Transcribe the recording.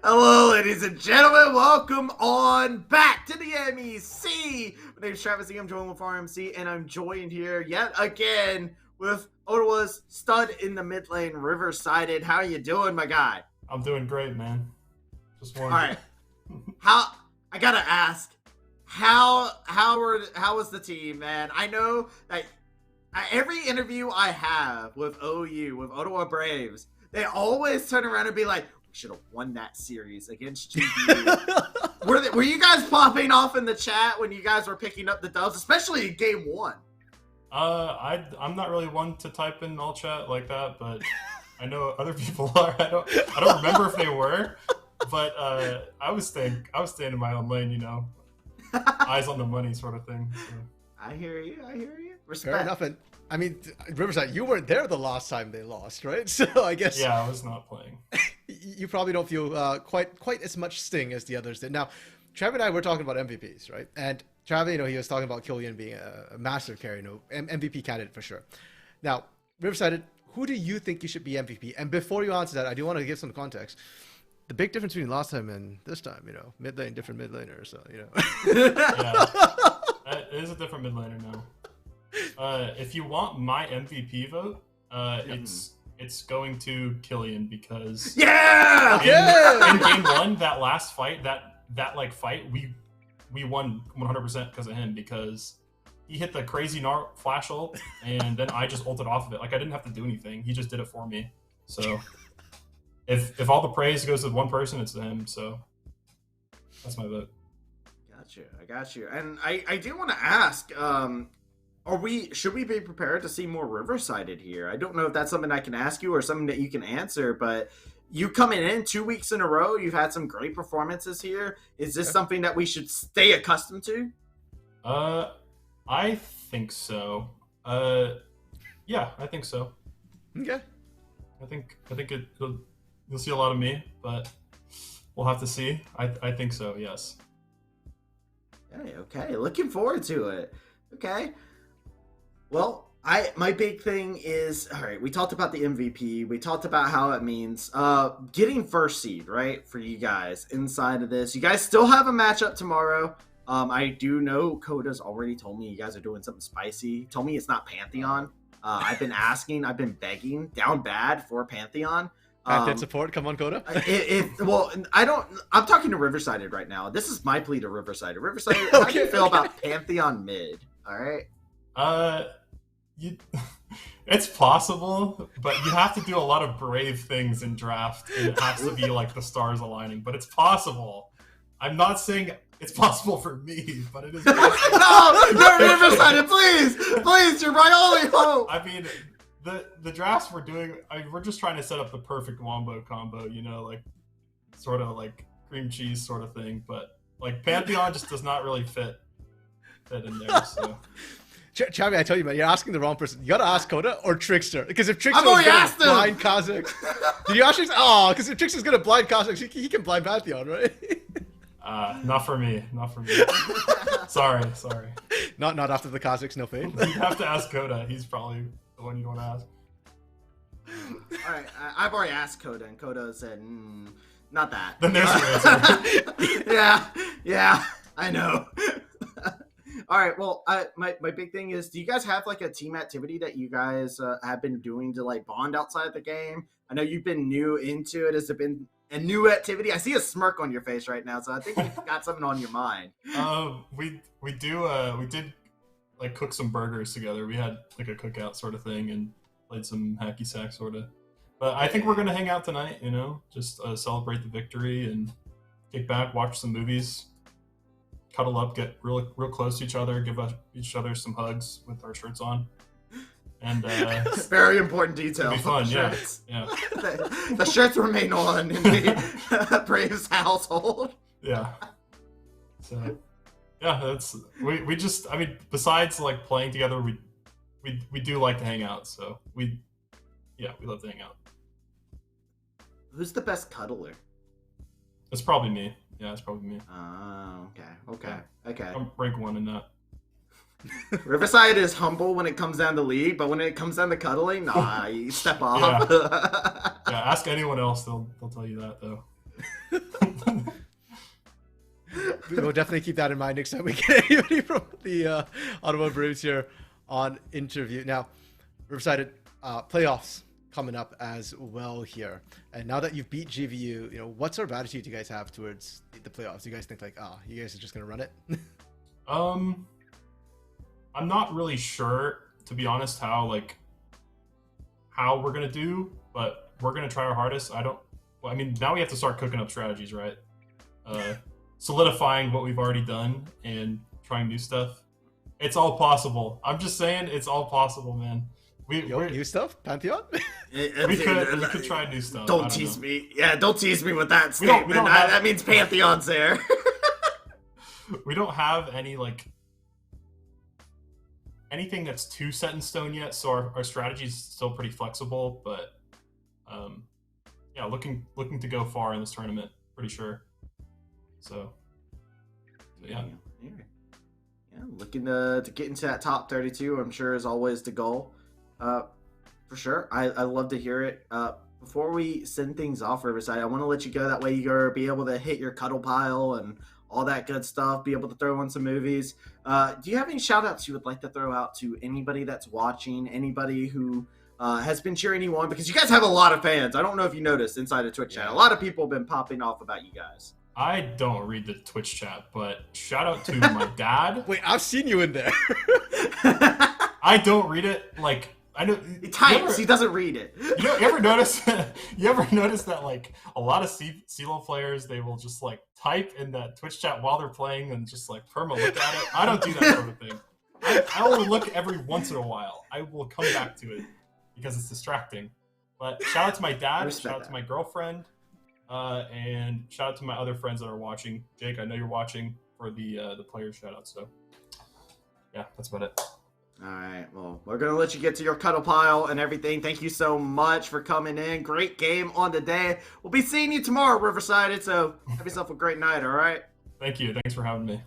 Hello, ladies and gentlemen. Welcome on back to the MEC. My name is Travis E. I'm joined with RMC, and I'm joined here yet again with Ottawa's stud in the mid lane, Riversided. How you doing, my guy? I'm doing great, man. Just one. All right. I gotta ask, how was the team, man? I know that every interview I have with OU, with Ottawa Braves, they always turn around and be like, should have won that series against GU. Were you guys popping off in the chat when you guys were picking up the dubs, especially in game one? I'm not really one to type in all chat like that, but I know other people are. I don't remember if they were, but I was staying in my own lane, you know, eyes on the money sort of thing. So. I hear you. Respect. Fair enough. And I mean, Riverside, you weren't there the last time they lost, right? So I guess I was not playing. You probably don't feel quite as much sting as the others did. Now, Trav and I were talking about MVPs, right? And Trav, he was talking about Killian being a massive carry, MVP candidate for sure. Now, Riverside, who do you think you should be MVP? And before you answer that, I do want to give some context. The big difference between last time and this time, mid lane, different mid laner, so Yeah, it is a different mid laner now. If you want my MVP vote, it's going to Killian because in game one, that last fight, that fight, we won 100% because of him, because he hit the crazy flash ult and then I just ulted off of it. Like, I didn't have to do anything. He just did it for me. So if all the praise goes to one person, it's to him. So that's my vote. I got you. And I do want to ask, should we be prepared to see more Riversided here? I don't know if that's something I can ask you or something that you can answer, but you coming in 2 weeks in a row, you've had some great performances here. Is this something that we should stay accustomed to? I think so. Yeah, I think so. Okay. I think you'll see a lot of me, but we'll have to see. I think so. Yes. Okay. Looking forward to it. Okay. Well, my big thing is, all right, we talked about the MVP. We talked about how it means getting first seed, right, for you guys inside of this. You guys still have a matchup tomorrow. I do know Coda's already told me you guys are doing something spicy. He told me it's not Pantheon. I've been asking, I've been begging down bad for Pantheon. Pantheon support, come on, Coda. I'm talking to Riversided right now. This is my plea to Riversided. Riversided, how do you feel about Pantheon mid? All right. It's possible, but you have to do a lot of brave things in draft, and it has to be like the stars aligning. But it's possible. I'm not saying it's possible for me, but it is possible. No, Riverside, please, you're my only hope. I mean, the drafts we're doing, we're just trying to set up the perfect wombo combo, like sort of like cream cheese sort of thing. But like Pantheon just does not really fit in there. So. Chavi, I tell you, man, you're asking the wrong person. You gotta ask Coda or Trickster, because if Trickster I've already asked him. Blind Kha'Zix, did you actually? Oh, because if Trickster's gonna blind Kha'Zix, he can blind Pantheon, right? Not for me. Sorry. Not after the Kha'Zix, no fade. You have to ask Coda. He's probably the one you want to ask. All right, I've already asked Coda, and Coda said, not that. Then there's your answer. Yeah, I know. All right, well, my big thing is, do you guys have like a team activity that you guys have been doing to like bond outside the game? I know you've been new into it. Has it been a new activity? I see a smirk on your face right now, so I think you've got something on your mind. We did like cook some burgers together. We had like a cookout sort of thing and played some hacky sack sort of. But I think we're gonna hang out tonight. Just celebrate the victory and kick back, watch some movies. Cuddle up, get real close to each other, give each other some hugs with our shirts on, and very important detail. It'll be fun, yeah. The shirts remain on in the Braves household. Yeah. So, yeah, that's we just. I mean, besides like playing together, we do like to hang out. So we love to hang out. Who's the best cuddler? It's probably me. Yeah, it's probably me. Oh, okay. I'm rank 1 in that. Riverside is humble when it comes down to league, but when it comes down to cuddling, you step off. Yeah, ask anyone else; they'll tell you that though. We will definitely keep that in mind next time we get anybody from the Ottawa Braves here on interview. Now, Riversided playoffs coming up as well here. And now that you've beat GVU, what sort of attitude do you guys have towards the playoffs? Do you guys think like, you guys are just going to run it? I'm not really sure, to be honest, how we're going to do, but we're going to try our hardest. Now we have to start cooking up strategies, right? Solidifying what we've already done and trying new stuff. It's all possible. I'm just saying, it's all possible, man. New stuff? Pantheon? we could try new stuff. Don't tease me. Yeah, don't tease me with that statement. That means Pantheon's there. We don't have any anything that's too set in stone yet, so our strategy is still pretty flexible. But looking to go far in this tournament, pretty sure. So yeah, looking to get into that top 32, I'm sure is always the goal. For sure. I love to hear it. Before we send things off, Riverside, I want to let you go. That way you're be able to hit your cuddle pile and all that good stuff, be able to throw on some movies. Do you have any shout outs you would like to throw out to anybody that's watching, anybody who has been cheering you on? Because you guys have a lot of fans. I don't know if you noticed inside of Twitch chat. A lot of people have been popping off about you guys. I don't read the Twitch chat, but shout out to my dad. Wait, I've seen you in there. I don't read it. I know he types. He doesn't read it. You ever notice? You ever notice that a lot of CeeLo players, they will just type in that Twitch chat while they're playing and just perma look at it. I don't do that sort of thing. I only look every once in a while. I will come back to it because it's distracting. But shout out to my dad. Shout out to my girlfriend. And shout out to my other friends that are watching. Jake, I know you're watching for the player shout out. So yeah, that's about it. All right, well, we're going to let you get to your cuddle pile and everything. Thank you so much for coming in. Great game on the day. We'll be seeing you tomorrow, Riverside, so have yourself a great night, all right? Thank you. Thanks for having me.